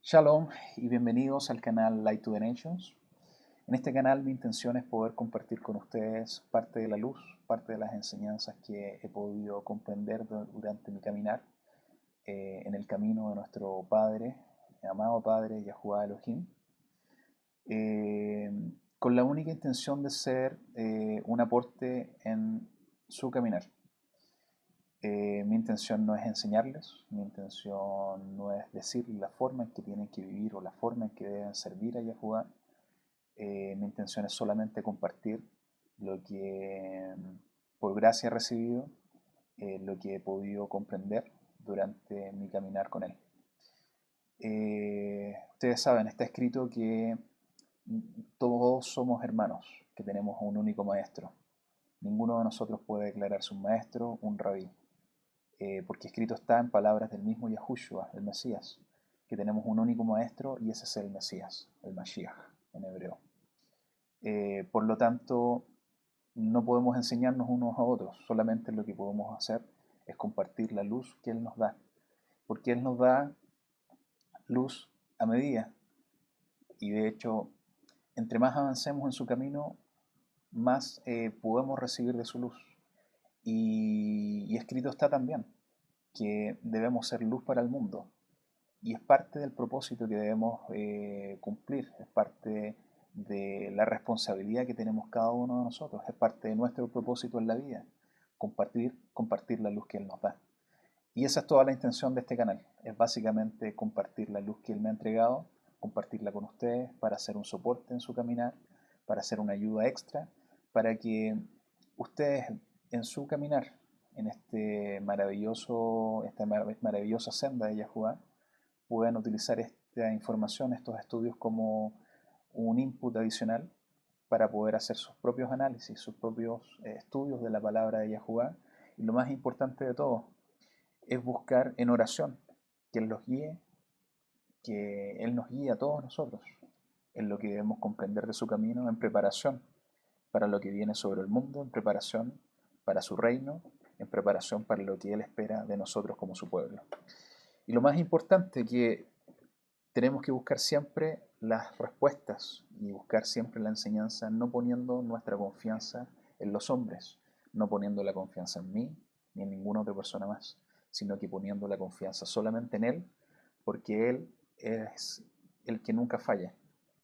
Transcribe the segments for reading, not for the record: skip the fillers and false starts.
Shalom y bienvenidos al canal Light to the Nations. En este canal mi intención es poder compartir con ustedes parte de la luz, parte de las enseñanzas que he podido comprender durante mi caminar en el camino de nuestro Padre, amado Padre Yahuwah Elohim, eh, con la única intención de ser un aporte en su caminar. Mi intención no es enseñarles, mi intención no es decirles la forma en que tienen que vivir o la forma en que deben servir a Yahuwah. Mi intención es solamente compartir lo que por gracia he recibido, lo que he podido comprender durante mi caminar con Él. Ustedes saben, está escrito que todos somos hermanos, que tenemos un único maestro. Ninguno de nosotros puede declararse un maestro, un rabí, porque escrito está en palabras del mismo Yahushua, el Mesías, que tenemos un único maestro y ese es el Mesías, el Mashiach en hebreo. Por lo tanto, no podemos enseñarnos unos a otros, solamente lo que podemos hacer es compartir la luz que Él nos da, porque Él nos da luz a medida y de hecho, entre más avancemos en su camino, más podemos recibir de su luz. Y escrito está también que debemos ser luz para el mundo. Y es parte del propósito que debemos cumplir, es parte de la responsabilidad que tenemos cada uno de nosotros, es parte de nuestro propósito en la vida, compartir la luz que Él nos da. Y esa es toda la intención de este canal, es básicamente compartir la luz que Él me ha entregado, compartirla con ustedes para hacer un soporte en su caminar, para hacer una ayuda extra, para que ustedes en su caminar, en esta maravillosa senda de Yahuwah, puedan utilizar esta información, estos estudios como un input adicional para poder hacer sus propios análisis, sus propios estudios de la palabra de Yahuwah. Y lo más importante de todo es buscar en oración que Él los guíe, que Él nos guíe a todos nosotros en lo que debemos comprender de su camino, en preparación para lo que viene sobre el mundo, en preparación para su reino, en preparación para lo que Él espera de nosotros como su pueblo. Y lo más importante, que tenemos que buscar siempre las respuestas y buscar siempre la enseñanza, no poniendo nuestra confianza en los hombres, no poniendo la confianza en mí ni en ninguna otra persona más, sino que poniendo la confianza solamente en Él, porque Él es el que nunca falla,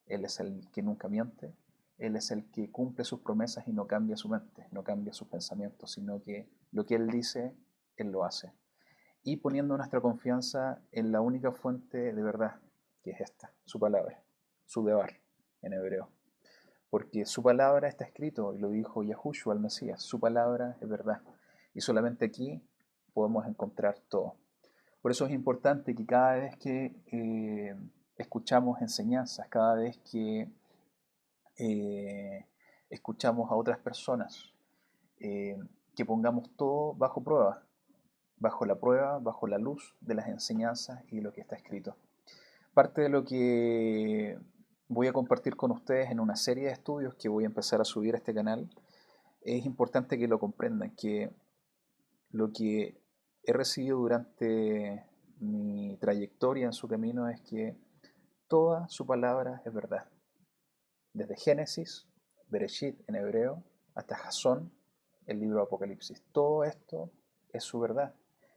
Él es el que nunca miente, Él es el que cumple sus promesas y no cambia su mente, no cambia sus pensamientos, sino que lo que Él dice, Él lo hace. Y poniendo nuestra confianza en la única fuente de verdad, que es esta, su palabra, su debar en hebreo. Porque su palabra está escrito, y lo dijo Yahushua al Mesías, su palabra es verdad. Y solamente aquí podemos encontrar todo. Por eso es importante que cada vez que escuchamos enseñanzas, cada vez que eh, escuchamos a otras personas, eh, que pongamos todo bajo la prueba, bajo la luz de las enseñanzas y de lo que está escrito. Parte de lo que voy a compartir con ustedes en una serie de estudios que voy a empezar a subir a este canal, es importante que lo comprendan, que lo que he recibido durante mi trayectoria en su camino es que toda su palabra es verdad. Desde Génesis, Bereshit en hebreo, hasta Jasón, el libro de Apocalipsis. Todo esto es su verdad.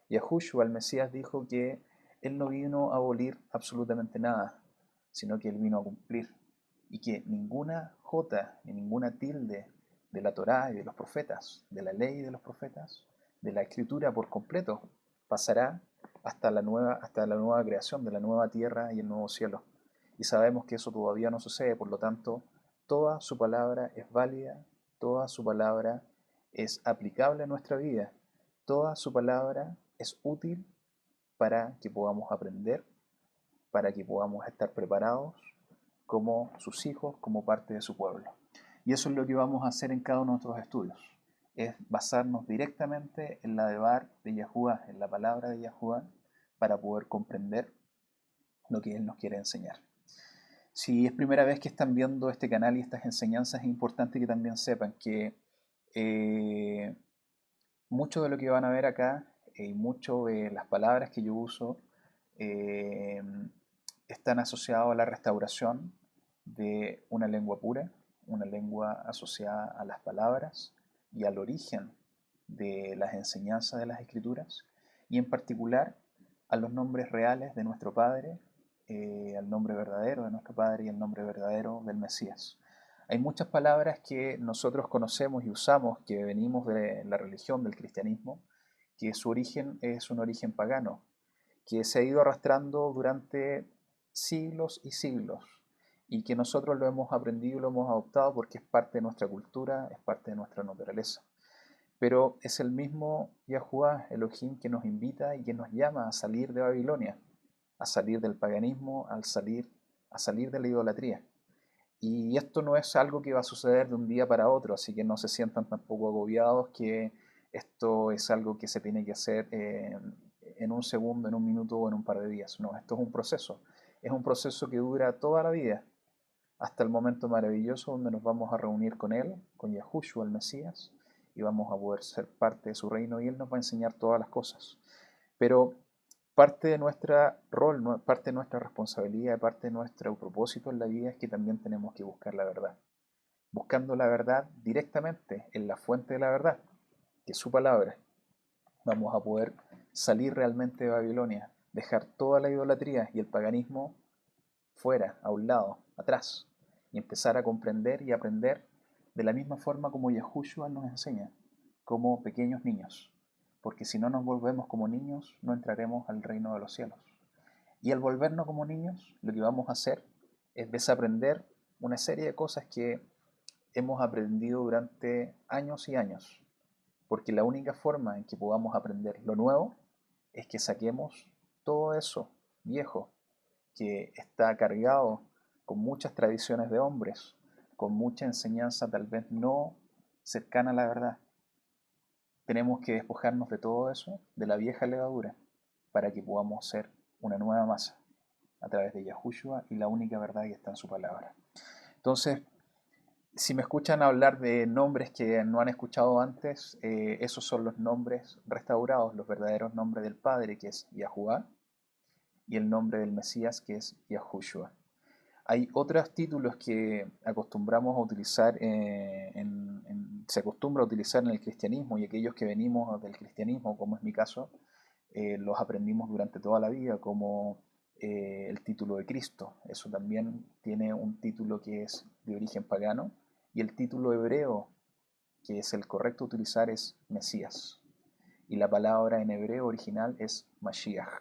Yahushua, el Mesías, dijo que Él no vino a abolir absolutamente nada, sino que Él vino a cumplir. Y que ninguna jota, ni ninguna tilde de la Torá y de los profetas, de la ley y de los profetas, de la escritura por completo, pasará hasta la nueva creación de la nueva tierra y el nuevo cielo. Y sabemos que eso todavía no sucede, por lo tanto, toda su palabra es válida, toda su palabra es aplicable a nuestra vida, toda su palabra es útil para que podamos aprender, para que podamos estar preparados como sus hijos, como parte de su pueblo. Y eso es lo que vamos a hacer en cada uno de nuestros estudios, es basarnos directamente en la devar de Yahuwah, en la palabra de Yahuwah, para poder comprender lo que Él nos quiere enseñar. Si es primera vez que están viendo este canal y estas enseñanzas, es importante que también sepan que eh, mucho de lo que van a ver acá y mucho de las palabras que yo uso eh, están asociados a la restauración de una lengua pura, una lengua asociada a las palabras y al origen de las enseñanzas de las Escrituras, y en particular a los nombres reales de nuestro Padre, al nombre verdadero de nuestro Padre y el nombre verdadero del Mesías. Hay muchas palabras que nosotros conocemos y usamos que venimos de la religión, del cristianismo, que su origen es un origen pagano, que se ha ido arrastrando durante siglos y siglos, y que nosotros lo hemos aprendido y lo hemos adoptado porque es parte de nuestra cultura, es parte de nuestra naturaleza. Pero es el mismo Yahuwah, Elohim, que nos invita y que nos llama a salir de Babilonia, a salir del paganismo, a salir de la idolatría. Y esto no es algo que va a suceder de un día para otro, así que no se sientan tampoco agobiados que esto es algo que se tiene que hacer en un segundo, en un minuto o en un par de días. No, esto es un proceso que dura toda la vida, hasta el momento maravilloso donde nos vamos a reunir con Él, con Yahushua, el Mesías, y vamos a poder ser parte de su reino y Él nos va a enseñar todas las cosas. Pero parte de nuestro rol, parte de nuestra responsabilidad, parte de nuestro propósito en la vida es que también tenemos que buscar la verdad. Buscando la verdad directamente en la fuente de la verdad, que es su palabra, vamos a poder salir realmente de Babilonia, dejar toda la idolatría y el paganismo fuera, a un lado, atrás, y empezar a comprender y aprender de la misma forma como Yahushua nos enseña, como pequeños niños, porque si no nos volvemos como niños, no entraremos al reino de los cielos. Y al volvernos como niños, lo que vamos a hacer es desaprender una serie de cosas que hemos aprendido durante años y años, porque la única forma en que podamos aprender lo nuevo es que saquemos todo eso viejo que está cargado con muchas tradiciones de hombres, con mucha enseñanza tal vez no cercana a la verdad. Tenemos que despojarnos de todo eso, de la vieja levadura, para que podamos ser una nueva masa a través de Yahushua y la única verdad que está en su palabra. Entonces, si me escuchan hablar de nombres que no han escuchado antes, esos son los nombres restaurados, los verdaderos nombres del Padre, que es Yahuwah, y el nombre del Mesías, que es Yahushua. Hay otros títulos que acostumbramos a utilizar, se acostumbra a utilizar en el cristianismo, y aquellos que venimos del cristianismo, como es mi caso, los aprendimos durante toda la vida, como el título de Cristo. Eso también tiene un título que es de origen pagano, y el título hebreo, que es el correcto utilizar, es Mesías. Y la palabra en hebreo original es Mashiach.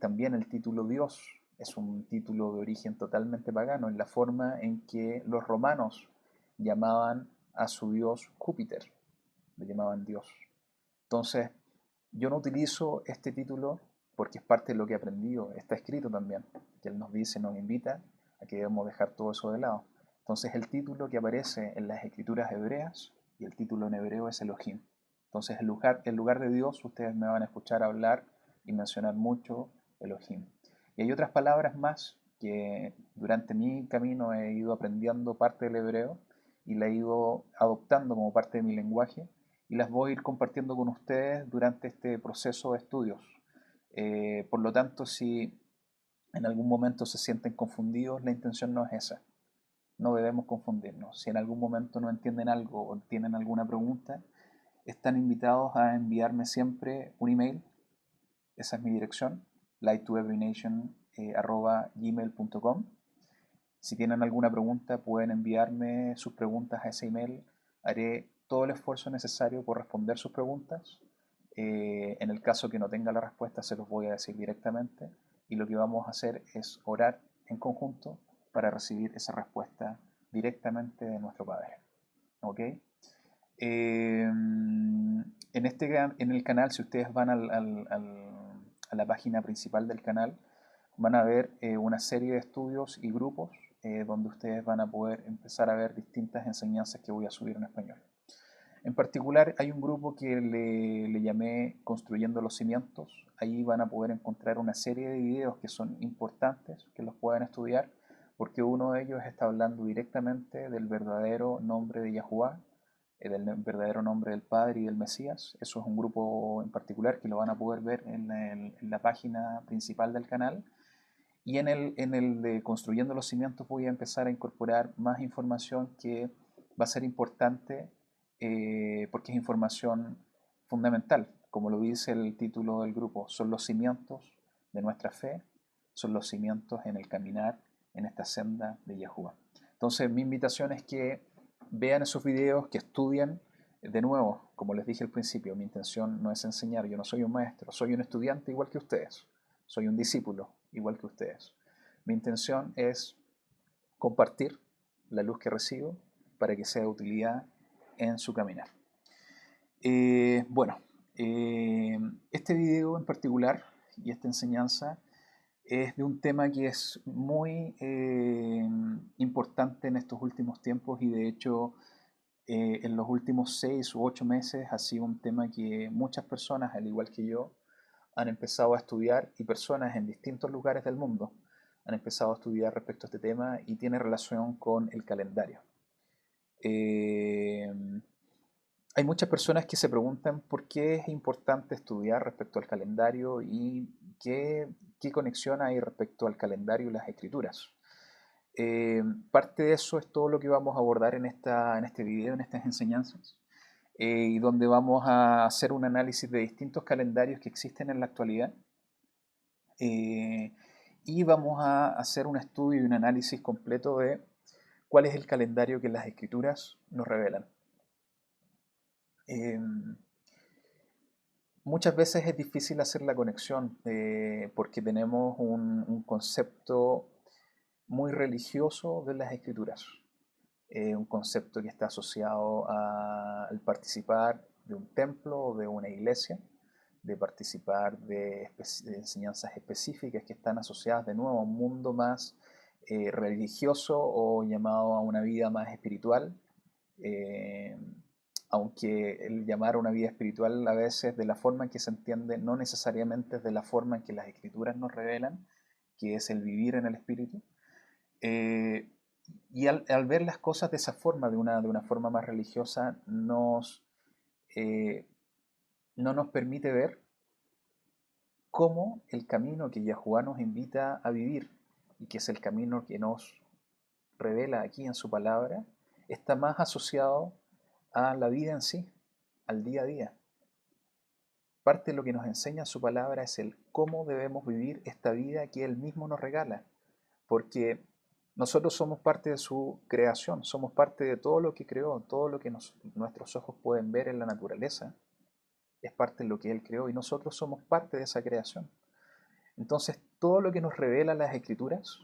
También el título Dios es un título de origen totalmente pagano, en la forma en que los romanos llamaban a su dios Júpiter, lo llamaban Dios. Entonces, yo no utilizo este título porque es parte de lo que he aprendido, está escrito también, que Él nos dice, nos invita a que debemos dejar todo eso de lado. Entonces, el título que aparece en las escrituras hebreas y el título en hebreo es Elohim. Entonces, en lugar de Dios, ustedes me van a escuchar hablar y mencionar mucho Elohim. Y hay otras palabras más que durante mi camino he ido aprendiendo parte del hebreo y la he ido adoptando como parte de mi lenguaje, y las voy a ir compartiendo con ustedes durante este proceso de estudios. Por lo tanto, si en algún momento se sienten confundidos, la intención no es esa. No debemos confundirnos. Si en algún momento no entienden algo o tienen alguna pregunta, están invitados a enviarme siempre un email. Esa es mi dirección, light2everynation@gmail.com. Si tienen alguna pregunta, pueden enviarme sus preguntas a ese email. Haré todo el esfuerzo necesario por responder sus preguntas. En el caso que no tenga la respuesta, se los voy a decir directamente. Y lo que vamos a hacer es orar en conjunto para recibir esa respuesta directamente de nuestro Padre. ¿Ok? En el canal, si ustedes van a la página principal del canal, van a ver una serie de estudios y grupos donde ustedes van a poder empezar a ver distintas enseñanzas que voy a subir en español. En particular, hay un grupo que le llamé Construyendo los Cimientos. Ahí van a poder encontrar una serie de videos que son importantes, que los pueden estudiar, porque uno de ellos está hablando directamente del verdadero nombre de Yahuwah, del verdadero nombre del Padre y del Mesías. Eso es un grupo en particular que lo van a poder ver en la página principal del canal. Y en el de construyendo los cimientos voy a empezar a incorporar más información que va a ser importante porque es información fundamental. Como lo dice el título del grupo, son los cimientos de nuestra fe, son los cimientos en el caminar en esta senda de Yahuwah. Entonces mi invitación es que vean esos videos, que estudien. De nuevo, como les dije al principio, mi intención no es enseñar, yo no soy un maestro, soy un estudiante igual que ustedes, soy un discípulo igual que ustedes. Mi intención es compartir la luz que recibo para que sea de utilidad en su caminar. Bueno, este video en particular y esta enseñanza es de un tema que es muy importante en estos últimos tiempos y de hecho en los últimos 6 u 8 meses ha sido un tema que muchas personas, al igual que yo, han empezado a estudiar y personas en distintos lugares del mundo han empezado a estudiar respecto a este tema y tiene relación con el calendario. Eh, Hay muchas personas que se preguntan por qué es importante estudiar respecto al calendario y qué conexión hay respecto al calendario y las escrituras. Parte de eso es todo lo que vamos a abordar en este video, en estas enseñanzas, y donde vamos a hacer un análisis de distintos calendarios que existen en la actualidad, eh, y vamos a hacer un estudio y un análisis completo de cuál es el calendario que las escrituras nos revelan. Eh, Muchas veces es difícil hacer la conexión porque tenemos un concepto muy religioso de las escrituras, un concepto que está asociado al participar de un templo o de una iglesia, de participar de enseñanzas específicas que están asociadas de nuevo a un mundo más religioso o llamado a una vida más espiritual. eh, Aunque el llamar a una vida espiritual a veces de la forma en que se entiende no necesariamente es de la forma en que las escrituras nos revelan, que es el vivir en el espíritu. Eh, y al ver las cosas de esa forma, de una forma más religiosa, eh, no nos permite ver cómo el camino que Yahuwah nos invita a vivir y que es el camino que nos revela aquí en su palabra, está más asociado a la vida en sí, al día a día. Parte de lo que nos enseña su palabra es el cómo debemos vivir esta vida que Él mismo nos regala, porque nosotros somos parte de su creación, somos parte de todo lo que creó, todo lo que nuestros ojos pueden ver en la naturaleza, es parte de lo que Él creó y nosotros somos parte de esa creación. Entonces, todo lo que nos revela las Escrituras,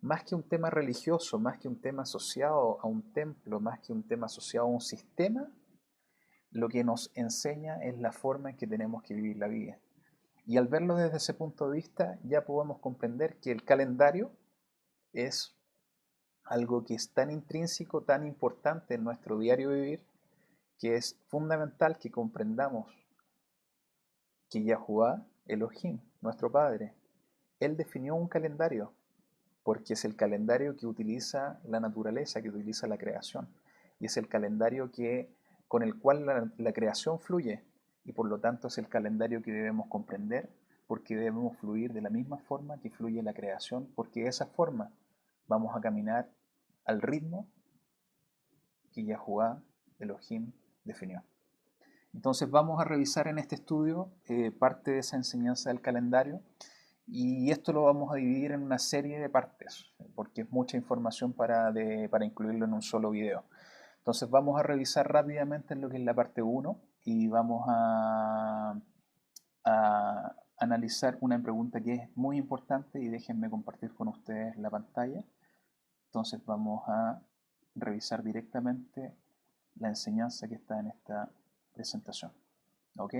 más que un tema religioso, más que un tema asociado a un templo, más que un tema asociado a un sistema, lo que nos enseña es la forma en que tenemos que vivir la vida. Y al verlo desde ese punto de vista, ya podemos comprender que el calendario es algo que es tan intrínseco, tan importante en nuestro diario vivir, que es fundamental que comprendamos que Yahuwah Elohim, nuestro Padre, Él definió un calendario, porque es el calendario que utiliza la naturaleza, que utiliza la creación, y es el calendario con el cual la creación fluye, y por lo tanto es el calendario que debemos comprender, porque debemos fluir de la misma forma que fluye la creación, porque de esa forma vamos a caminar al ritmo que Yahuwah Elohim definió. Entonces vamos a revisar en este estudio parte de esa enseñanza del calendario y esto lo vamos a dividir en una serie de partes porque es mucha información para incluirlo en un solo video. Entonces vamos a revisar rápidamente en lo que es la parte 1 y vamos a analizar una pregunta que es muy importante y déjenme compartir con ustedes la pantalla. Entonces vamos a revisar directamente la enseñanza que está en esta presentación. ¿Ok?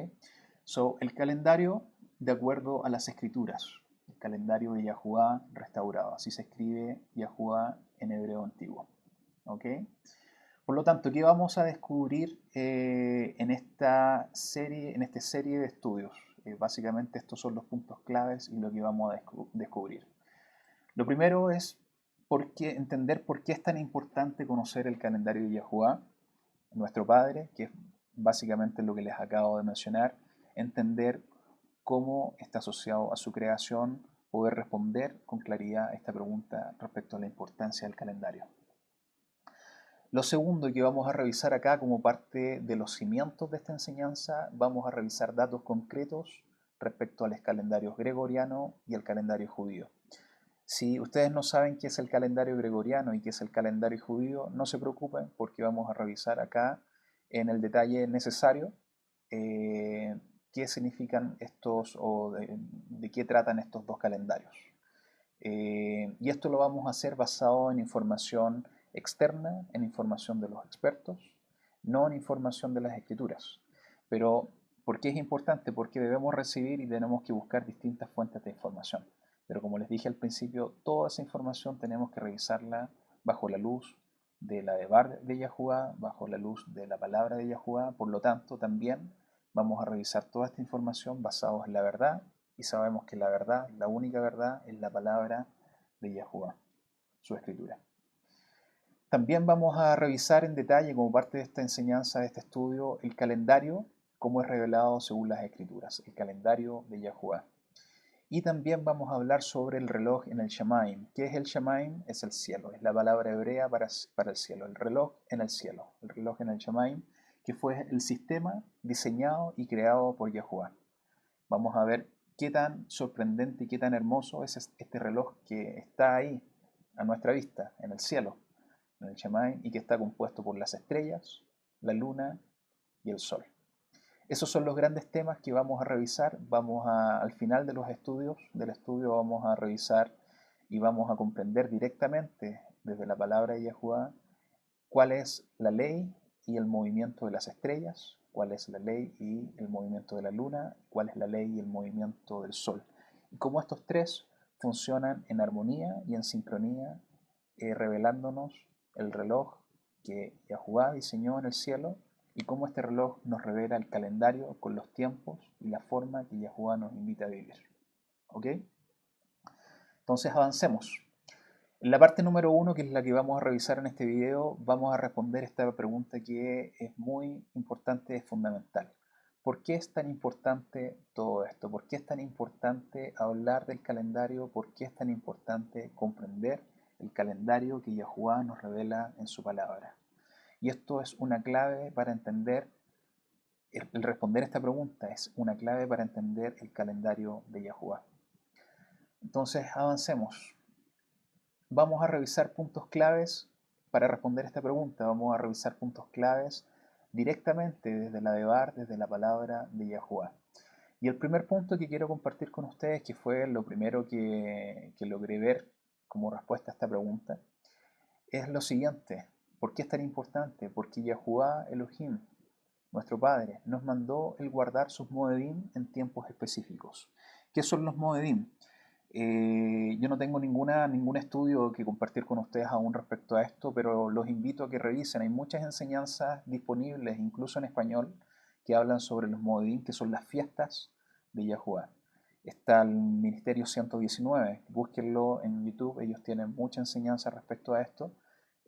So, el calendario de acuerdo a las escrituras. El calendario de Yahuwah restaurado. Así se escribe Yahuwah en hebreo antiguo. ¿Ok? Por lo tanto, ¿qué vamos a descubrir en esta serie de estudios? Básicamente estos son los puntos claves y lo que vamos a descubrir. Lo primero es entender por qué es tan importante conocer el calendario de Yahuwah, nuestro Padre, que es básicamente lo que les acabo de mencionar, entender cómo está asociado a su creación, poder responder con claridad a esta pregunta respecto a la importancia del calendario. Lo segundo que vamos a revisar acá como parte de los cimientos de esta enseñanza, vamos a revisar datos concretos respecto al calendario gregoriano y al calendario judío. Si ustedes no saben qué es el calendario gregoriano y qué es el calendario judío, no se preocupen porque vamos a revisar acá en el detalle necesario qué significan estos o de qué tratan estos dos calendarios. Y esto lo vamos a hacer basado en información externa, en información de los expertos, no en información de las escrituras. Pero, ¿por qué es importante? Porque debemos recibir y tenemos que buscar distintas fuentes de información. Pero como les dije al principio, toda esa información tenemos que revisarla bajo la luz de la Devar de Yahuwah, bajo la luz de la palabra de Yahuwah. Por lo tanto, también vamos a revisar toda esta información basados en la verdad, y sabemos que la verdad, la única verdad, es la palabra de Yahuwah, su escritura. También vamos a revisar en detalle, como parte de esta enseñanza, de este estudio, el calendario, como es revelado según las escrituras, el calendario de Yahuwah. Y también vamos a hablar sobre el reloj en el Shamaim. ¿Qué es el Shamaim? Es el cielo, es la palabra hebrea para el cielo, el reloj en el cielo, el reloj en el Shamaim, que fue el sistema diseñado y creado por Yahuwah. Vamos a ver qué tan sorprendente y qué tan hermoso es este reloj que está ahí, a nuestra vista, en el cielo, en el Shamaim, y que está compuesto por las estrellas, la luna y el sol. Esos son los grandes temas que vamos a revisar. Al final de los estudios, del estudio vamos a revisar y vamos a comprender directamente desde la palabra de Yahuwah cuál es la ley y el movimiento de las estrellas, cuál es la ley y el movimiento de la luna, cuál es la ley y el movimiento del sol. Y cómo estos tres funcionan en armonía y en sincronía, revelándonos el reloj que Yahuwah diseñó en el cielo y cómo este reloj nos revela el calendario con los tiempos y la forma que Yahuwah nos invita a vivir. ¿Ok? Entonces avancemos. En la parte número 1, que es la que vamos a revisar en este video, vamos a responder esta pregunta que es muy importante, es fundamental. ¿Por qué es tan importante todo esto? ¿Por qué es tan importante hablar del calendario? ¿Por qué es tan importante comprender el calendario que Yahuwah nos revela en su palabra? Y esto es una clave para entender, el responder esta pregunta es una clave para entender el calendario de Yahuwah. Entonces, avancemos. Vamos a revisar puntos claves para responder esta pregunta. Vamos a revisar puntos claves directamente desde la Devar, desde la palabra de Yahuwah. Y el primer punto que quiero compartir con ustedes, que fue lo primero que logré ver como respuesta a esta pregunta, es lo siguiente. ¿Por qué es tan importante? Porque Yahuwah Elohim, nuestro Padre, nos mandó el guardar sus moedim en tiempos específicos. ¿Qué son los moedim? Yo no tengo ningún estudio que compartir con ustedes aún respecto a esto, pero los invito a que revisen. Hay muchas enseñanzas disponibles, incluso en español, que hablan sobre los moedim, que son las fiestas de Yahuwah. Está el Ministerio 119, búsquenlo en YouTube, ellos tienen mucha enseñanza respecto a esto,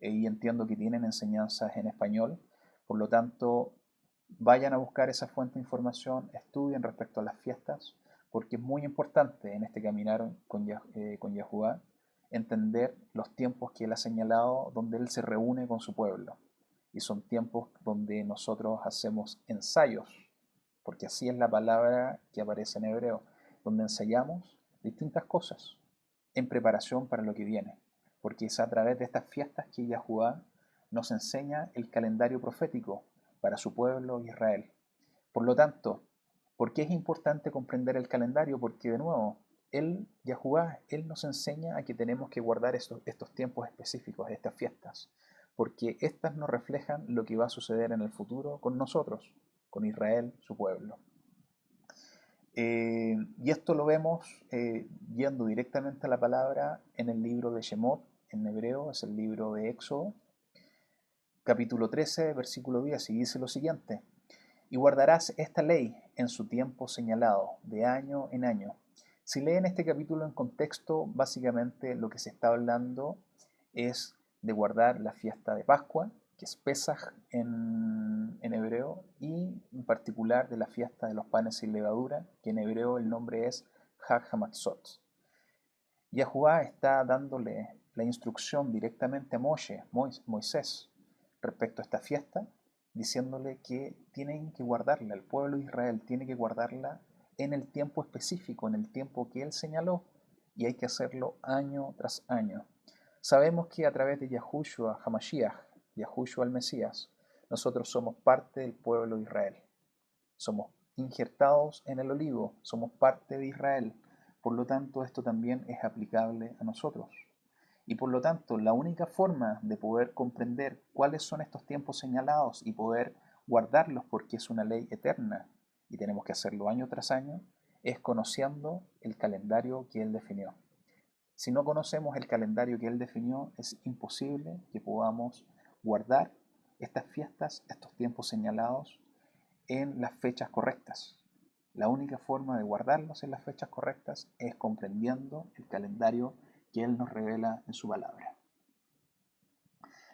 y entiendo que tienen enseñanzas en español. Por lo tanto, vayan a buscar esa fuente de información, estudien respecto a las fiestas, porque es muy importante en este caminar con Yahuwah entender los tiempos que Él ha señalado donde Él se reúne con su pueblo. Y son tiempos donde nosotros hacemos ensayos, porque así es la palabra que aparece en hebreo, donde ensayamos distintas cosas en preparación para lo que viene, porque es a través de estas fiestas que Yahuwah nos enseña el calendario profético para su pueblo Israel. Por lo tanto, ¿por qué es importante comprender el calendario? Porque de nuevo, Yahuwah, Él nos enseña a que tenemos que guardar estos tiempos específicos, estas fiestas, porque estas nos reflejan lo que va a suceder en el futuro con nosotros, con Israel, su pueblo. Y esto lo vemos yendo directamente a la palabra en el libro de Shemot, en hebreo, es el libro de Éxodo, capítulo 13, versículo 10, y dice lo siguiente: y guardarás esta ley en su tiempo señalado, de año en año. Si leen este capítulo en contexto, básicamente lo que se está hablando es de guardar la fiesta de Pascua, que es Pesaj en hebreo, y en particular de la fiesta de los panes sin levadura, que en hebreo el nombre es Hag HaMatzot. Yahuwah está dándole la instrucción directamente a Moisés respecto a esta fiesta, diciéndole que tienen que guardarla, el pueblo de Israel tiene que guardarla en el tiempo específico, en el tiempo que él señaló, y hay que hacerlo año tras año. Sabemos que a través de Yahushua Hamashiach, Yahushua el Mesías, nosotros somos parte del pueblo de Israel. Somos injertados en el olivo, somos parte de Israel. Por lo tanto, esto también es aplicable a nosotros. Y por lo tanto, la única forma de poder comprender cuáles son estos tiempos señalados y poder guardarlos porque es una ley eterna y tenemos que hacerlo año tras año, es conociendo el calendario que Él definió. Si no conocemos el calendario que Él definió, es imposible que podamos guardar estas fiestas, estos tiempos señalados en las fechas correctas. La única forma de guardarlos en las fechas correctas es comprendiendo el calendario que Él nos revela en su palabra.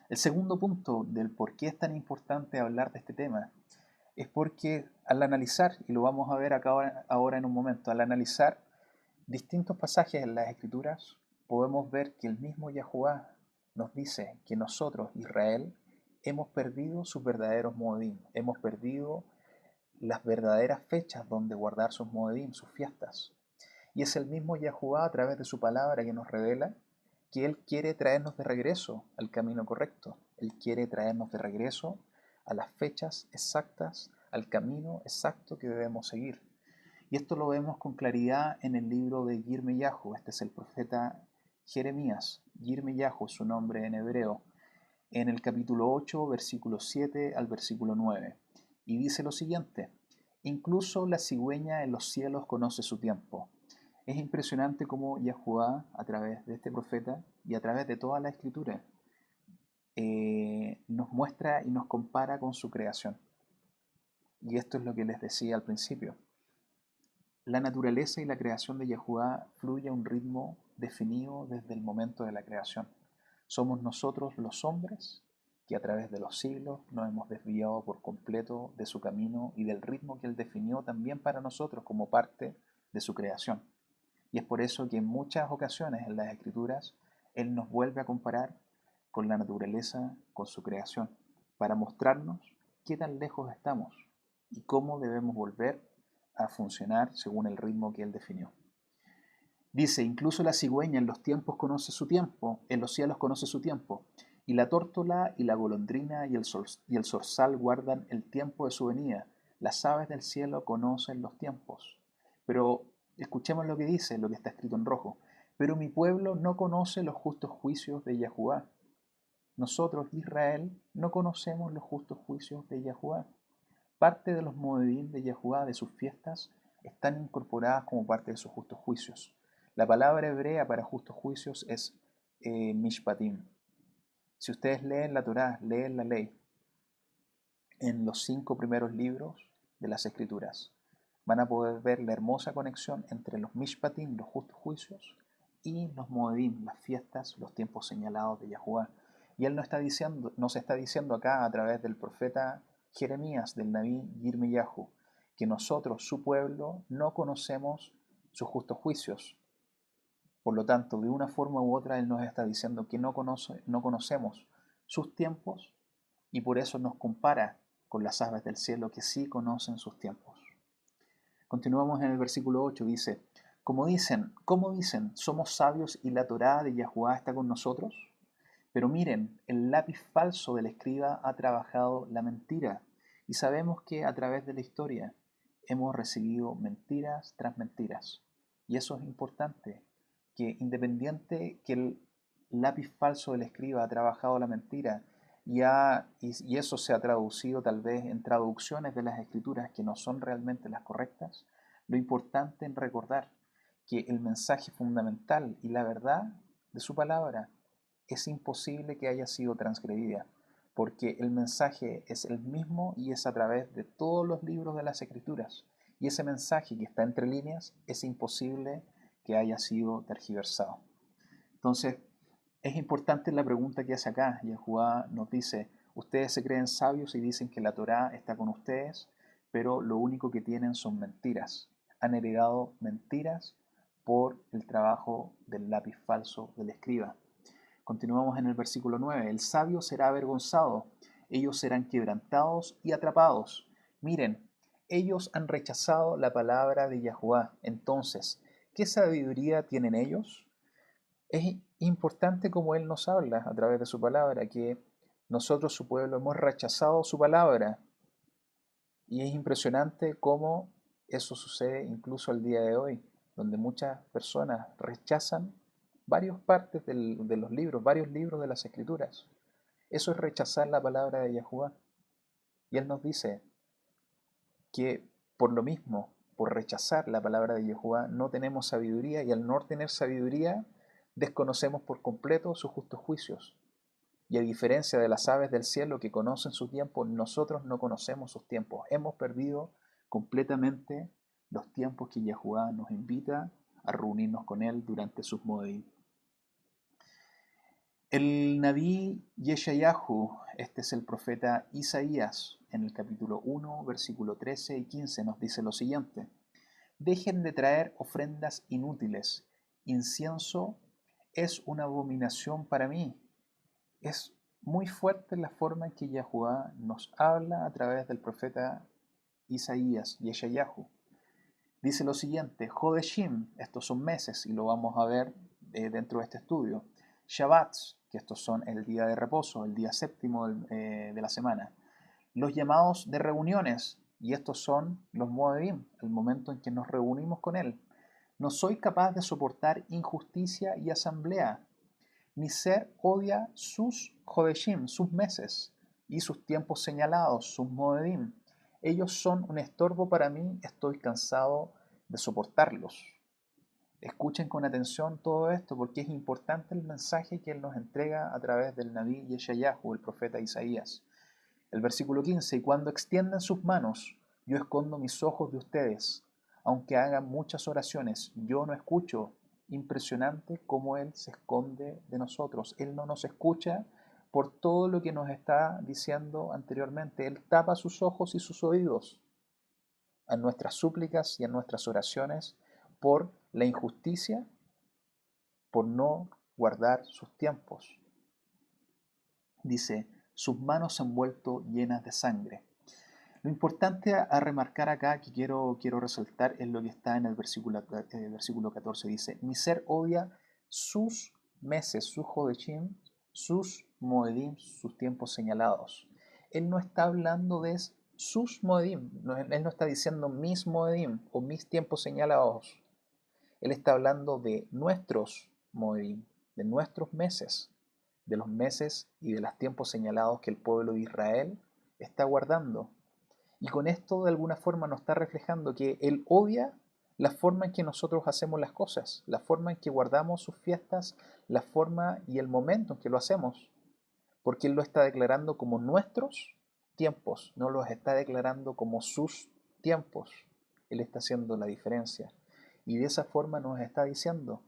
El segundo punto del por qué es tan importante hablar de este tema es porque al analizar, y lo vamos a ver acá ahora en un momento, al analizar distintos pasajes en las Escrituras, podemos ver que el mismo Yahuwah nos dice que nosotros, Israel, hemos perdido sus verdaderos moedim, hemos perdido las verdaderas fechas donde guardar sus moedim, sus fiestas. Y es el mismo Yahuwah a través de su palabra que nos revela que Él quiere traernos de regreso al camino correcto. Él quiere traernos de regreso a las fechas exactas, al camino exacto que debemos seguir. Y esto lo vemos con claridad en el libro de Yirmiyahu. Este es el profeta Jeremías. Yirmiyahu es su nombre en hebreo. En el capítulo 8, versículo 7 al versículo 9. Y dice lo siguiente: incluso la cigüeña en los cielos conoce su tiempo. Es impresionante cómo Yahuwah, a través de este profeta y a través de toda la escritura, nos muestra y nos compara con su creación. Y esto es lo que les decía al principio. La naturaleza y la creación de Yahuwah fluye a un ritmo definido desde el momento de la creación. Somos nosotros los hombres que a través de los siglos nos hemos desviado por completo de su camino y del ritmo que Él definió también para nosotros como parte de su creación. Y es por eso que en muchas ocasiones en las Escrituras Él nos vuelve a comparar con la naturaleza, con su creación, para mostrarnos qué tan lejos estamos y cómo debemos volver a funcionar según el ritmo que Él definió. Dice, incluso la cigüeña en los tiempos conoce su tiempo, en los cielos conoce su tiempo, y la tórtola y la golondrina y el zorzal guardan el tiempo de su venida. Las aves del cielo conocen los tiempos. Pero escuchemos lo que dice, lo que está escrito en rojo. Pero mi pueblo no conoce los justos juicios de Yahuwah. Nosotros, Israel, no conocemos los justos juicios de Yahuwah. Parte de los moedim de Yahuwah, de sus fiestas, están incorporadas como parte de sus justos juicios. La palabra hebrea para justos juicios es mishpatim. Si ustedes leen la Torá, leen la ley, en los 5 primeros libros de las Escrituras, van a poder ver la hermosa conexión entre los mishpatim, los justos juicios, y los moedim, las fiestas, los tiempos señalados de Yahuwah. Y Él nos está diciendo acá a través del profeta Jeremías, del Naví Yirmiyahu, que nosotros, su pueblo, no conocemos sus justos juicios. Por lo tanto, de una forma u otra, Él nos está diciendo que no conocemos sus tiempos y por eso nos compara con las aves del cielo que sí conocen sus tiempos. Continuamos en el versículo 8, dice, ¿cómo dicen, somos sabios y la Torá de Yahuwah está con nosotros? Pero miren, el lápiz falso del escriba ha trabajado la mentira, y sabemos que a través de la historia hemos recibido mentiras tras mentiras. Y eso es importante, que independiente que el lápiz falso del escriba ha trabajado la mentira, y eso se ha traducido tal vez en traducciones de las escrituras que no son realmente las correctas, lo importante en recordar que el mensaje fundamental y la verdad de su palabra es imposible que haya sido transgredida, porque el mensaje es el mismo y es a través de todos los libros de las Escrituras. Y ese mensaje que está entre líneas es imposible que haya sido tergiversado. Entonces, es importante la pregunta que hace acá. Yahuwah nos dice, ustedes se creen sabios y dicen que la Torá está con ustedes, pero lo único que tienen son mentiras. Han heredado mentiras por el trabajo del lápiz falso del escriba. Continuamos en el versículo 9. El sabio será avergonzado, ellos serán quebrantados y atrapados. Miren, ellos han rechazado la palabra de Yahuwah. Entonces, ¿qué sabiduría tienen ellos? Es importante como Él nos habla a través de su palabra, que nosotros, su pueblo, hemos rechazado su palabra. Y es impresionante cómo eso sucede incluso al día de hoy, donde muchas personas rechazan varias partes de los libros, varios libros de las Escrituras. Eso es rechazar la palabra de Yahuwah. Y Él nos dice que por lo mismo, por rechazar la palabra de Yahuwah, no tenemos sabiduría, y al no tener sabiduría, desconocemos por completo sus justos juicios. Y a diferencia de las aves del cielo que conocen su tiempo, nosotros no conocemos sus tiempos. Hemos perdido completamente los tiempos que Yahuwah nos invita a reunirnos con Él durante sus moedim. El Nabí Yeshayahu, este es el profeta Isaías, en el capítulo 1, versículo 13 y 15, nos dice lo siguiente: dejen de traer ofrendas inútiles, incienso es una abominación para mí. Es muy fuerte la forma en que Yahuwah nos habla a través del profeta Isaías, Yeshayahu. Dice lo siguiente: Jodeshim, estos son meses, y lo vamos a ver dentro de este estudio. Shabbats, que estos son el día de reposo, el día séptimo de la semana. Los llamados de reuniones, y estos son los Moedim, el momento en que nos reunimos con Él. No soy capaz de soportar injusticia y asamblea. Mi ser odia sus Jodeshim, sus meses, y sus tiempos señalados, sus Moedim. Ellos son un estorbo para mí, estoy cansado de soportarlos. Escuchen con atención todo esto, porque es importante el mensaje que Él nos entrega a través del Nabí Yeshayahu, el profeta Isaías. El versículo 15: y cuando extiendan sus manos, yo escondo mis ojos de ustedes. Aunque hagan muchas oraciones, yo no escucho. Impresionante cómo Él se esconde de nosotros. Él no nos escucha por todo lo que nos está diciendo anteriormente. Él tapa sus ojos y sus oídos a nuestras súplicas y a nuestras oraciones por la injusticia, por no guardar sus tiempos. Dice: sus manos se han vuelto llenas de sangre. Lo importante a remarcar acá, que quiero resaltar, es lo que está en el versículo 14. Dice: mi ser odia sus meses, sus Jodeshim, sus Moedim, sus tiempos señalados. Él no está hablando de sus Moedim, él no está diciendo mis Moedim o mis tiempos señalados. Él está hablando de nuestros Moedim, de nuestros meses, de los meses y de los tiempos señalados que el pueblo de Israel está guardando. Y con esto de alguna forma nos está reflejando que Él odia la forma en que nosotros hacemos las cosas, la forma en que guardamos sus fiestas, la forma y el momento en que lo hacemos, porque Él lo está declarando como nuestros tiempos, no los está declarando como sus tiempos. Él está haciendo la diferencia. Y de esa forma nos está diciendo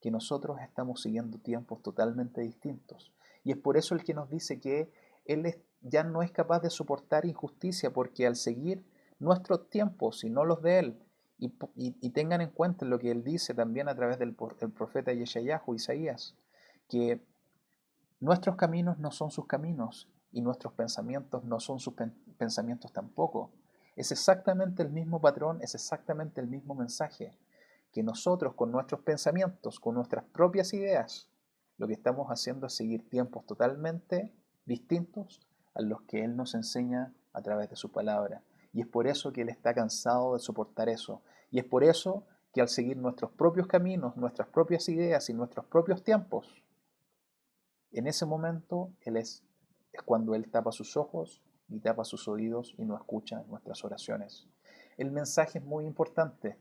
que nosotros estamos siguiendo tiempos totalmente distintos. Y es por eso el que nos dice que Él ya no es capaz de soportar injusticia, porque al seguir nuestros tiempos y no los de Él, y tengan en cuenta lo que Él dice también a través del profeta Yeshayahu, Isaías, que nuestros caminos no son sus caminos y nuestros pensamientos no son sus pensamientos tampoco. Es exactamente el mismo patrón, es exactamente el mismo mensaje, que nosotros con nuestros pensamientos, con nuestras propias ideas, lo que estamos haciendo es seguir tiempos totalmente distintos a los que Él nos enseña a través de su palabra. Y es por eso que Él está cansado de soportar eso. Y es por eso que al seguir nuestros propios caminos, nuestras propias ideas y nuestros propios tiempos, en ese momento es cuando Él tapa sus ojos y tapa sus oídos y no escucha nuestras oraciones. El mensaje es muy importante.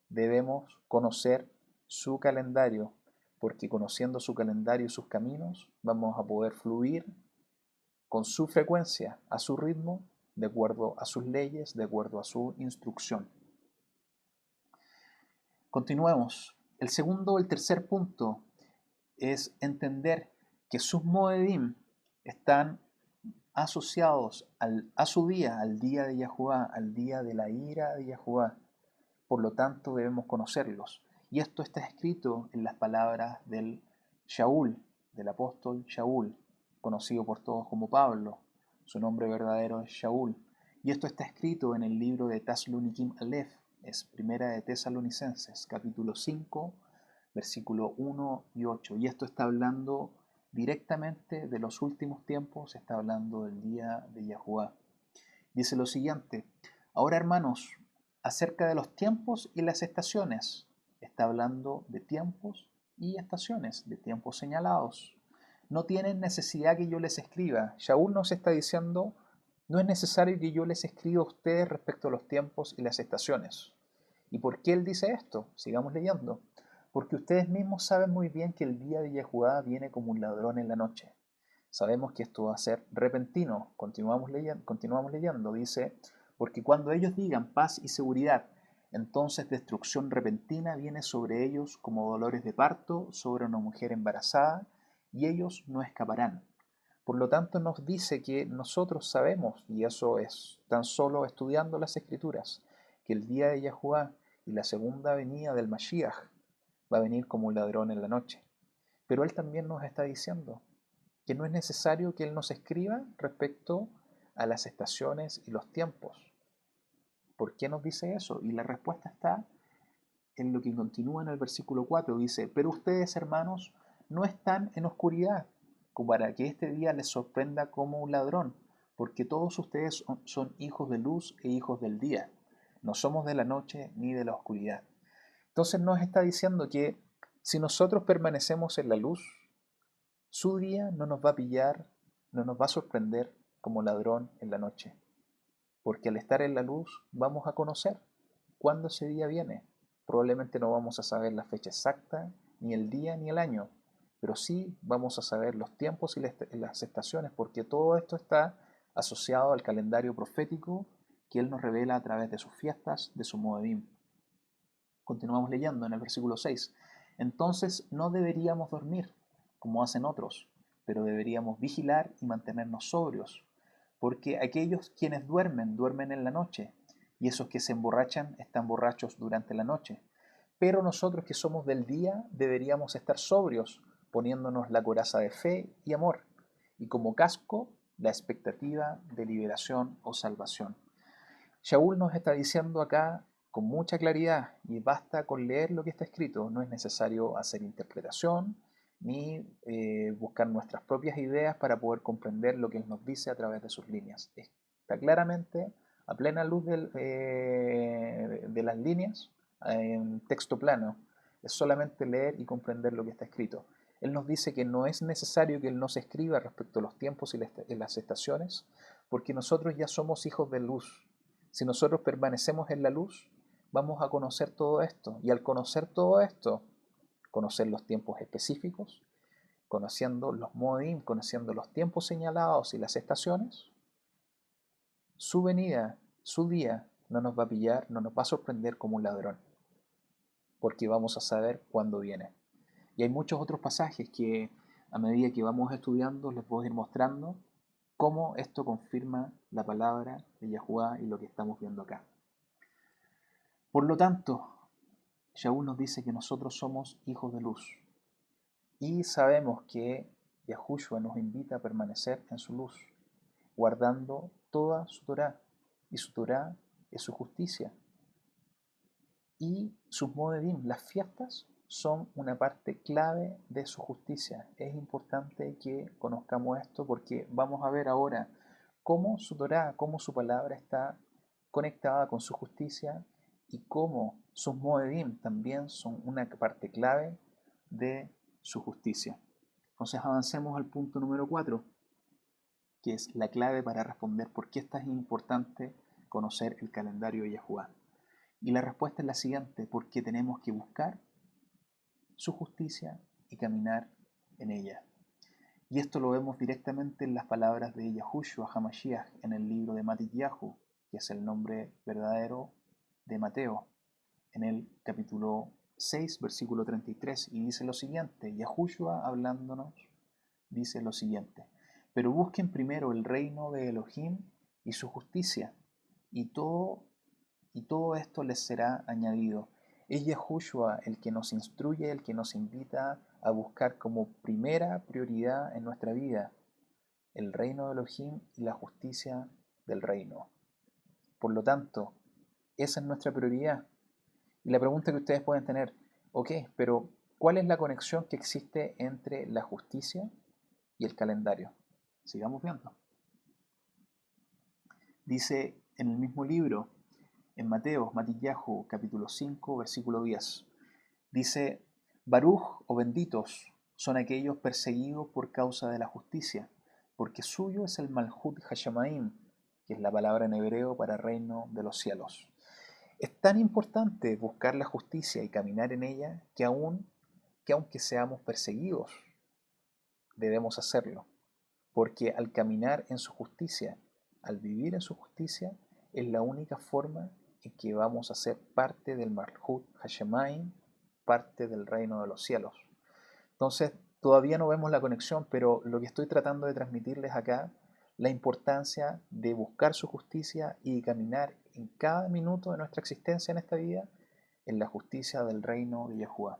Debemos conocer su calendario, porque conociendo su calendario y sus caminos, vamos a poder fluir con su frecuencia, a su ritmo, de acuerdo a sus leyes, de acuerdo a su instrucción. Continuemos. El tercer punto es entender que sus Moedim están asociados a su día, al día de Yahuwah, al día de la ira de Yahuwah. Por lo tanto, debemos conocerlos. Y esto está escrito en las palabras del Shaul, del apóstol Shaul, conocido por todos como Pablo. Su nombre verdadero es Shaul. Y esto está escrito en el libro de Taslonikim Aleph, es Primera de Tesalonicenses, capítulo 5, versículo 1 y 8. Y esto está hablando directamente de los últimos tiempos, está hablando del día de Yahuwah. Dice lo siguiente: ahora, hermanos, acerca de los tiempos y las estaciones, está hablando de tiempos y estaciones, de tiempos señalados. No tienen necesidad que yo les escriba. Shaul nos está diciendo, no es necesario que yo les escriba a ustedes respecto a los tiempos y las estaciones. ¿Y por qué él dice esto? Sigamos leyendo. Porque ustedes mismos saben muy bien que el día de Yahuwah viene como un ladrón en la noche. Sabemos que esto va a ser repentino. Continuamos leyendo. Dice, porque cuando ellos digan paz y seguridad, entonces destrucción repentina viene sobre ellos como dolores de parto sobre una mujer embarazada, y ellos no escaparán. Por lo tanto, nos dice que nosotros sabemos, y eso es tan solo estudiando las Escrituras, que el día de Yahuwah y la segunda venida del Mashiach va a venir como un ladrón en la noche. Pero él también nos está diciendo que no es necesario que él nos escriba respecto a las estaciones y los tiempos. ¿Por qué nos dice eso? Y la respuesta está en lo que continúa en el versículo 4. Dice, pero ustedes, hermanos, no están en oscuridad, como para que este día les sorprenda como un ladrón, porque todos ustedes son hijos de luz e hijos del día. No somos de la noche ni de la oscuridad. Entonces nos está diciendo que si nosotros permanecemos en la luz, su día no nos va a pillar, no nos va a sorprender como ladrón en la noche, porque al estar en la luz vamos a conocer cuándo ese día viene. Probablemente no vamos a saber la fecha exacta, ni el día, ni el año, pero sí vamos a saber los tiempos y las estaciones, porque todo esto está asociado al calendario profético que Él nos revela a través de sus fiestas, de su Moedim. Continuamos leyendo en el versículo 6. Entonces no deberíamos dormir, como hacen otros, pero deberíamos vigilar y mantenernos sobrios, porque aquellos quienes duermen, duermen en la noche, y esos que se emborrachan están borrachos durante la noche. Pero nosotros que somos del día deberíamos estar sobrios, poniéndonos la coraza de fe y amor, y como casco la expectativa de liberación o salvación. Shaul nos está diciendo acá con mucha claridad, y basta con leer lo que está escrito, no es necesario hacer interpretación ni buscar nuestras propias ideas para poder comprender lo que Él nos dice a través de sus líneas. Está claramente a plena luz de las líneas, en texto plano. Es solamente leer y comprender lo que está escrito. Él nos dice que no es necesario que Él nos escriba respecto a los tiempos y las estaciones, porque nosotros ya somos hijos de luz. Si nosotros permanecemos en la luz, vamos a conocer todo esto. Y al conocer todo esto, conocer los tiempos específicos, conociendo los moedim, conociendo los tiempos señalados y las estaciones, su venida, su día, no nos va a pillar, no nos va a sorprender como un ladrón, porque vamos a saber cuándo viene. Y hay muchos otros pasajes que a medida que vamos estudiando les voy a ir mostrando cómo esto confirma la palabra de Yahuwah y lo que estamos viendo acá. Por lo tanto, Shaul nos dice que nosotros somos hijos de luz y sabemos que Yahushua nos invita a permanecer en su luz, guardando toda su Torá, y su Torá es su justicia. Y sus moedim, las fiestas, son una parte clave de su justicia. Es importante que conozcamos esto porque vamos a ver ahora cómo su Torá, cómo su palabra está conectada con su justicia y cómo sus moedim también son una parte clave de su justicia. Entonces avancemos al punto número 4, que es la clave para responder por qué es tan importante conocer el calendario de Yahuwah. Y la respuesta es la siguiente: porque tenemos que buscar su justicia y caminar en ella. Y esto lo vemos directamente en las palabras de Yahushua HaMashiach en el libro de Matityahu, que es el nombre verdadero de Mateo, en el capítulo 6, versículo 33, y dice lo siguiente: Yahushua hablándonos dice lo siguiente: pero busquen primero el reino de Elohim y su justicia, y todo esto les será añadido. Es Yahushua el que nos instruye, el que nos invita a buscar como primera prioridad en nuestra vida el reino de Elohim y la justicia del reino. Por lo tanto, esa es nuestra prioridad. Y la pregunta que ustedes pueden tener, ok, pero ¿cuál es la conexión que existe entre la justicia y el calendario? Sigamos viendo. Dice en el mismo libro, en Matillahu, capítulo 5, versículo 10, dice, Baruch o benditos son aquellos perseguidos por causa de la justicia, porque suyo es el Malhut Hashamaim, que es la palabra en hebreo para reino de los cielos. Es tan importante buscar la justicia y caminar en ella que aunque seamos perseguidos, debemos hacerlo. Porque al caminar en su justicia, al vivir en su justicia, es la única forma en que vamos a ser parte del Malhut Hashemaim, parte del reino de los cielos. Entonces, todavía no vemos la conexión, pero lo que estoy tratando de transmitirles acá, la importancia de buscar su justicia y de caminar en cada minuto de nuestra existencia en esta vida en la justicia del reino de Yahuwah.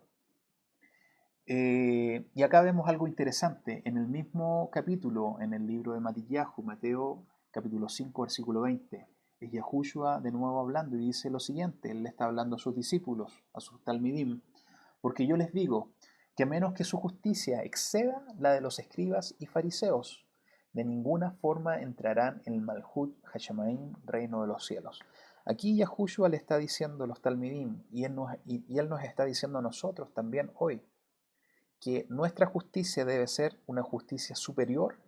Y acá vemos algo interesante. En el mismo capítulo, en el libro de Matillahu, Mateo capítulo 5, versículo 20, es Yahushua de nuevo hablando y dice lo siguiente, él le está hablando a sus discípulos, a sus talmidim, porque yo les digo que a menos que su justicia exceda la de los escribas y fariseos, de ninguna forma entrarán en el Malhut Hashemaim, reino de los cielos. Aquí Yahushua le está diciendo a los talmidim y él nos está diciendo a nosotros también hoy, que nuestra justicia debe ser una justicia superior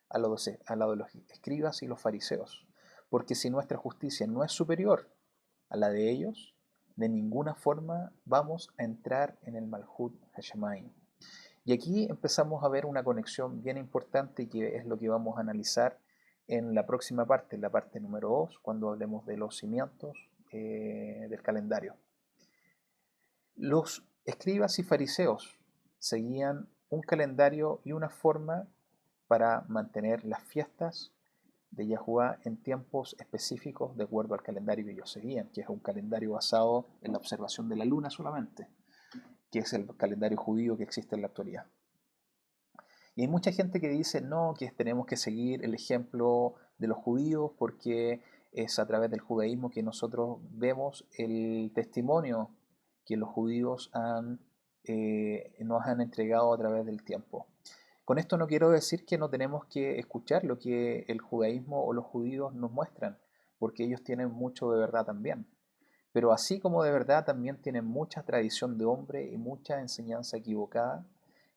a la de los escribas y los fariseos. Porque si nuestra justicia no es superior a la de ellos, de ninguna forma vamos a entrar en el Malhut Hashemaim. Y aquí empezamos a ver una conexión bien importante que es lo que vamos a analizar en la próxima parte, en la parte número 2, cuando hablemos de los cimientos del calendario. Los escribas y fariseos seguían un calendario y una forma para mantener las fiestas de Yahuwah en tiempos específicos de acuerdo al calendario que ellos seguían, que es un calendario basado en la observación de la luna solamente, que es el calendario judío que existe en la actualidad. Y hay mucha gente que dice, no, que tenemos que seguir el ejemplo de los judíos porque es a través del judaísmo que nosotros vemos el testimonio que los judíos nos han entregado a través del tiempo. Con esto no quiero decir que no tenemos que escuchar lo que el judaísmo o los judíos nos muestran, porque ellos tienen mucho de verdad también. Pero así como de verdad también tienen mucha tradición de hombre y mucha enseñanza equivocada,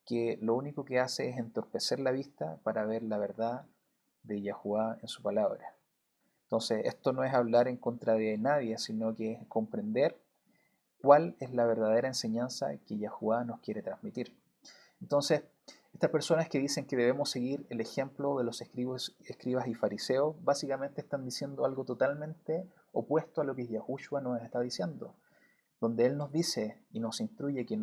que lo único que hace es entorpecer la vista para ver la verdad de Yahuwah en su palabra. Entonces, esto no es hablar en contra de nadie, sino que es comprender cuál es la verdadera enseñanza que Yahuwah nos quiere transmitir. Entonces, estas personas que dicen que debemos seguir el ejemplo de los escribas y fariseos, básicamente están diciendo algo totalmente opuesto a lo que Yahushua nos está diciendo, donde Él nos dice y nos instruye que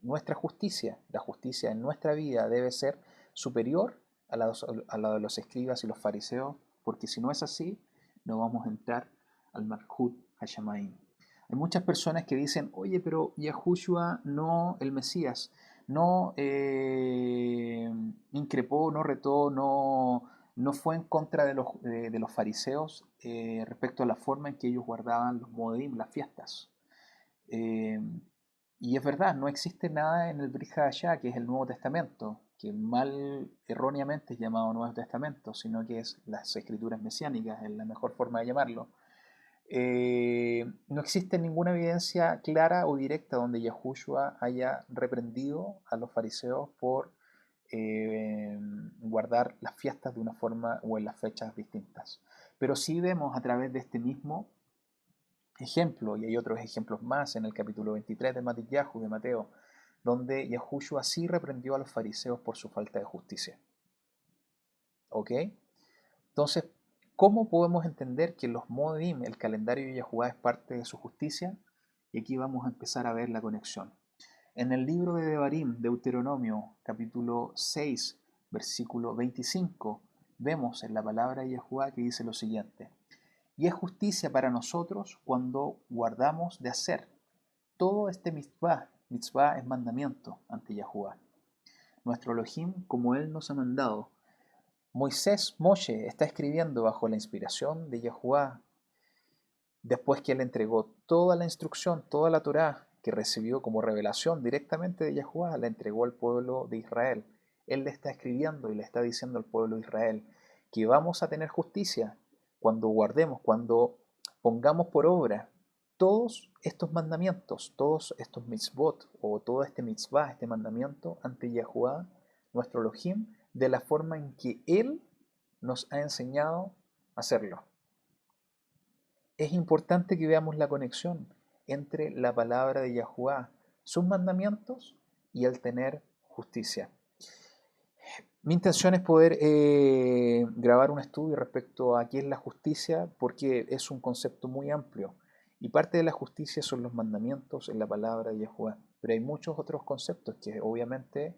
nuestra justicia, la justicia en nuestra vida debe ser superior a la de los escribas y los fariseos, porque si no es así, no vamos a entrar al Malhut Hashemaim. Hay muchas personas que dicen, oye, pero Yahushua no, el Mesías, no increpó, no retó, no fue en contra de los fariseos respecto a la forma en que ellos guardaban los moedim, las fiestas. Eh, y es verdad, no existe nada en el Brit Hadashah, que es el Nuevo Testamento, que mal erróneamente es llamado Nuevo Testamento, sino que es las escrituras mesiánicas, es la mejor forma de llamarlo. No existe ninguna evidencia clara o directa donde Yahushua haya reprendido a los fariseos por guardar las fiestas de una forma o en las fechas distintas. Pero sí vemos a través de este mismo ejemplo, y hay otros ejemplos más en el capítulo 23 de Matillahu, de Mateo, donde Yahushua sí reprendió a los fariseos por su falta de justicia. ¿Ok? Entonces, ¿cómo podemos entender que los Moedim, el calendario de Yahuwah, es parte de su justicia? Y aquí vamos a empezar a ver la conexión. En el libro de Devarim, Deuteronomio, capítulo 6, versículo 25, vemos en la palabra de Yahuwah que dice lo siguiente: y es justicia para nosotros cuando guardamos de hacer todo este mitzvah es mandamiento ante Yahuwah. Nuestro Elohim, como Él nos ha mandado. Moshe, está escribiendo bajo la inspiración de Yahuwah, después que Él entregó toda la instrucción, toda la Torá que recibió como revelación directamente de Yahuwah, la entregó al pueblo de Israel. Él le está escribiendo y le está diciendo al pueblo de Israel que vamos a tener justicia cuando guardemos, cuando pongamos por obra todos estos mandamientos, todos estos mitzvot, o todo este mitzvah, este mandamiento ante Yahuwah, nuestro Elohim, de la forma en que Él nos ha enseñado a hacerlo. Es importante que veamos la conexión entre la palabra de Yahuwah, sus mandamientos y el tener justicia. Mi intención es poder grabar un estudio respecto a qué es la justicia, porque es un concepto muy amplio. Y parte de la justicia son los mandamientos en la palabra de Yahuwah. Pero hay muchos otros conceptos que obviamente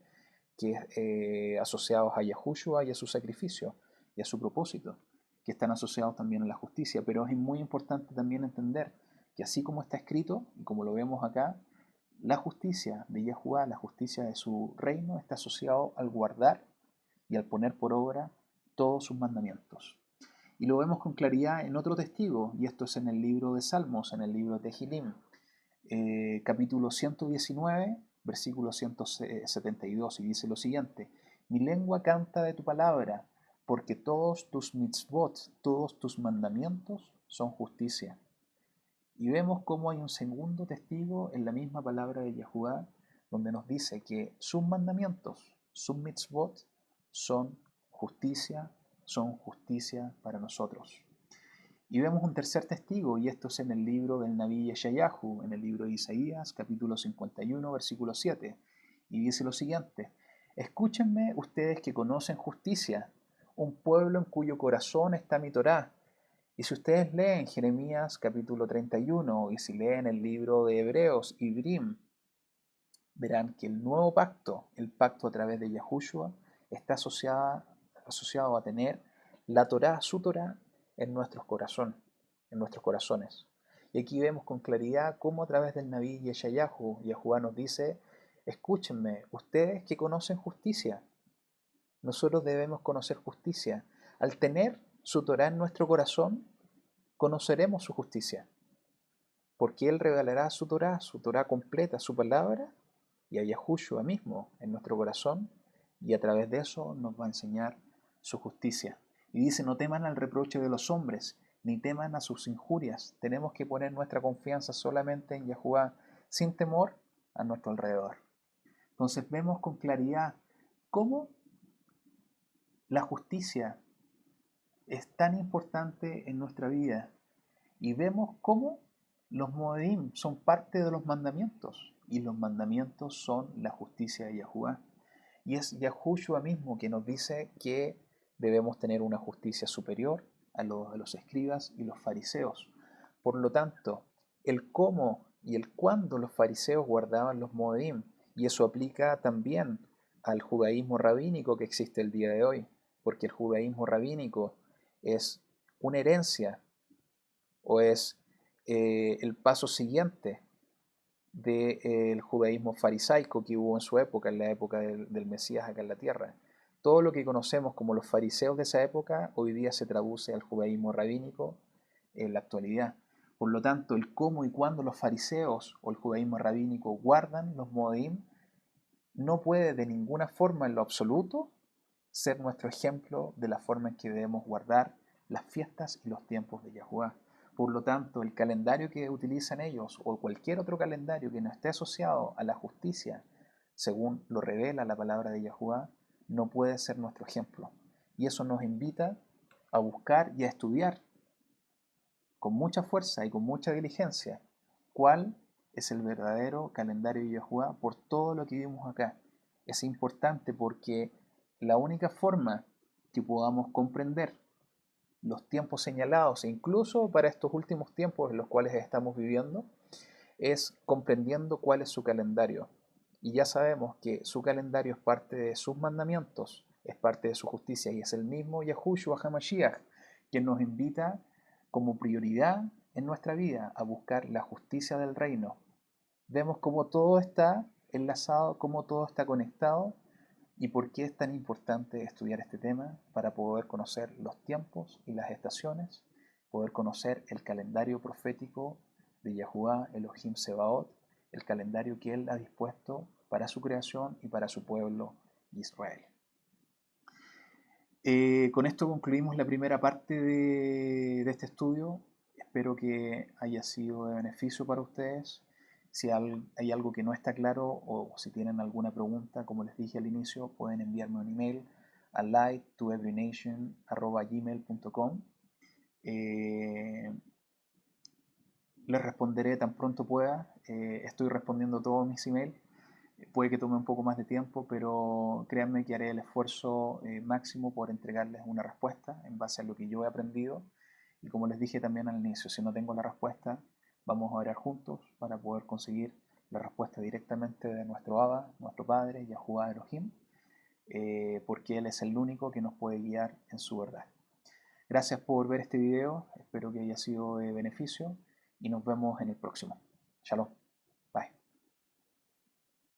asociados a Yahushua y a su sacrificio y a su propósito, que están asociados también a la justicia. Pero es muy importante también entender que así como está escrito, y como lo vemos acá, la justicia de Yahuwah, la justicia de su reino, está asociado al guardar y al poner por obra todos sus mandamientos. Y lo vemos con claridad en otro testigo, y esto es en el libro de Salmos, en el libro de Tehilim, capítulo 119, versículo 172, y dice lo siguiente: mi lengua canta de tu palabra, porque todos tus mitzvot, todos tus mandamientos son justicia. Y vemos cómo hay un segundo testigo en la misma palabra de Yahuwah, donde nos dice que sus mandamientos, sus mitzvot, son justicia para nosotros. Y vemos un tercer testigo, y esto es en el libro del Naví Yeshayahu, en el libro de Isaías, capítulo 51, versículo 7, y dice lo siguiente: escúchenme ustedes que conocen justicia, un pueblo en cuyo corazón está mi Torá. Y si ustedes leen Jeremías capítulo 31 y si leen el libro de Hebreos, Ibrim, verán que el nuevo pacto, el pacto a través de Yahushua, está asociado a tener la Torá, su Torá, en nuestros corazones. Y aquí vemos con claridad cómo a través del Naví Yeshayahu, Yahuwah nos dice: escúchenme, ustedes que conocen justicia. Nosotros debemos conocer justicia. Al tener su Torá en nuestro corazón, conoceremos su justicia, porque Él revelará su Torá completa, su palabra, y a Yahushua mismo en nuestro corazón, y a través de eso nos va a enseñar su justicia. Y dice: no teman al reproche de los hombres, ni teman a sus injurias. Tenemos que poner nuestra confianza solamente en Yahuwah, sin temor a nuestro alrededor. Entonces vemos con claridad cómo la justicia es tan importante en nuestra vida, y vemos cómo los moedim son parte de los mandamientos, y los mandamientos son la justicia de Yahuwah. Y es Yahushua mismo que nos dice que debemos tener una justicia superior a los escribas y los fariseos. Por lo tanto, el cómo y el cuándo los fariseos guardaban los moedim, y eso aplica también al judaísmo rabínico que existe el día de hoy, porque el judaísmo rabínico es una herencia, o es el paso siguiente del judaísmo farisaico que hubo en su época, en la época del Mesías acá en la tierra. Todo lo que conocemos como los fariseos de esa época hoy día se traduce al judaísmo rabínico en la actualidad. Por lo tanto, el cómo y cuándo los fariseos o el judaísmo rabínico guardan los moedim no puede de ninguna forma en lo absoluto ser nuestro ejemplo de la forma en que debemos guardar las fiestas y los tiempos de Yahuwah. Por lo tanto, el calendario que utilizan ellos o cualquier otro calendario que no esté asociado a la justicia, según lo revela la palabra de Yahuwah, no puede ser nuestro ejemplo. Y eso nos invita a buscar y a estudiar con mucha fuerza y con mucha diligencia cuál es el verdadero calendario de Yahuwah por todo lo que vimos acá. Es importante porque la única forma que podamos comprender los tiempos señalados, e incluso para estos últimos tiempos en los cuales estamos viviendo, es comprendiendo cuál es su calendario. Y ya sabemos que su calendario es parte de sus mandamientos, es parte de su justicia, y es el mismo Yahushua HaMashiach quien nos invita como prioridad en nuestra vida a buscar la justicia del reino, vemos cómo todo está enlazado, cómo todo está conectado y por qué es tan importante estudiar este tema para poder conocer los tiempos y las estaciones, poder conocer el calendario profético de Yahuwah Elohim Sebaot, el calendario que Él ha dispuesto para su creación y para su pueblo Israel. Con esto concluimos la primera parte de este estudio. Espero que haya sido de beneficio para ustedes. Si hay algo que no está claro o si tienen alguna pregunta, como les dije al inicio, pueden enviarme un email a light2everynation@gmail.com. Les responderé tan pronto pueda. Estoy respondiendo todos mis emails. Puede que tome un poco más de tiempo, pero créanme que haré el esfuerzo máximo por entregarles una respuesta en base a lo que yo he aprendido. Y como les dije también al inicio, si no tengo la respuesta, vamos a orar juntos para poder conseguir la respuesta directamente de nuestro Abba, nuestro Padre, Yahuwah Elohim, porque Él es el único que nos puede guiar en su verdad. Gracias por ver este video, espero que haya sido de beneficio y nos vemos en el próximo. Shalom.